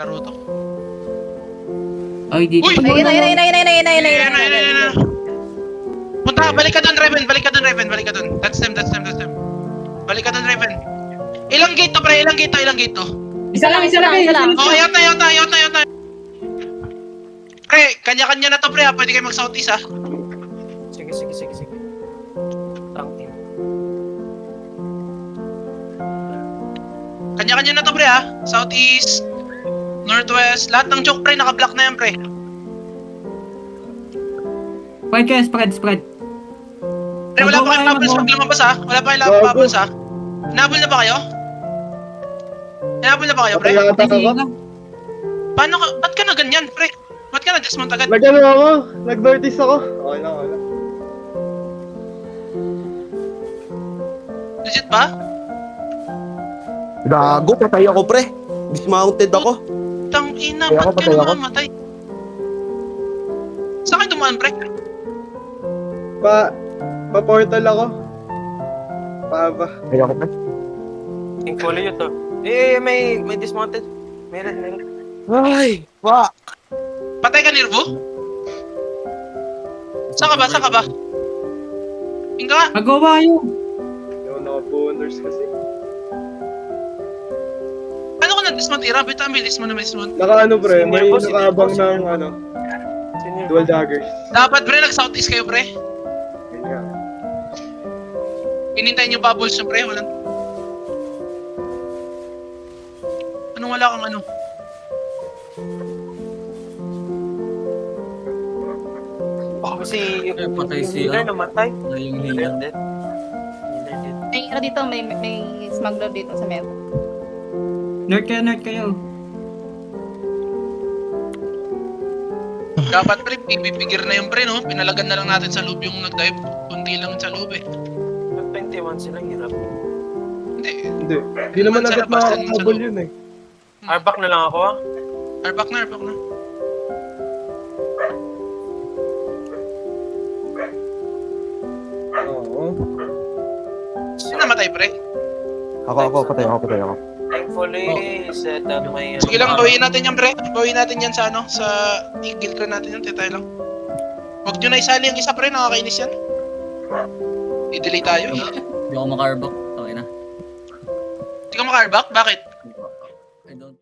Laro to. Ay, dito. Uy! Ayun. Punta, balik ka dun, Reven. Balik ka dun, Reven. Balik ka dun. That's them. Balik ka dun, Reven. Ilang gate to, pre? Ilang gate to? Isa lang. Oh, ayota. Pre, kanya-kanya na to, pre, ha? Pwede kayo mag-southeast, ha? Sige. Tangin. Kanya-kanya na to, pre, ha? Southeast, northwest, lahat ng choke, pre, naka-block na yan, pre. Spread kayo, spread. Pre, wala pa kayong bubbles pag lumabas, ha? Wala pa kayong bubbles, ha? Hinabol na ba kayo, pre? Paano ka? Ba't ka na ganyan, pre? Ba't ka na Desmond agad? Nag-ano ako? Nag-northeast ako. Okay lang. Legit ba? Gago, patay ako pre. Dismounted ako. Tangina, Patay ako, ba't ka patay ako. namamatay? Saan kayo dumaan, pre? Pa-portal ako. Pa. Patay ako pre. Thankfully yun to. May dismounted. Meron. Ay, fuck. Patay ka, Nirvo? Saan ka ba? Inga nga. Magawa yun. Yung naka-boners kasi. Ano ka na-dismount, Ira? Bita, bilis mo. Naka-ano pre, may Senior boss, nakaabang senior ng boss. ano, dual daggers. Dapat, pre, nag-southeast kayo, pre. Yun nga. Hinintayin yung bubbles nyo, pre. Walang... Anong wala kang ano? Kasi patay yung siya. healer namatay. Yung Healer healer. dead. May dito, may smuggler dito sa meron. Nerd kayo. Dapat, pre, pipigir na yung pre, no? Pinalagan na lang natin sa loob yung nag-dive. Kunti lang sa loob, eh. Nag-21 sila, hirap. Hindi. Hindi naman agad makakabol yun eh. Arback na lang ako ah. Arback na. Oo. Sino namatay, pre? Ako, patay ako. Thankfully, set up may... Sige lang, bawiin natin yan, pre. Bawiin natin yan sa ano, sa i-guild clan natin yan, tayo lang. Huwag nyo na isali ang isa, pre, nakakainis yan. I-delay tayo, eh. Hindi ako makarbak. Okay na. Hindi ka maka-arback? Bakit?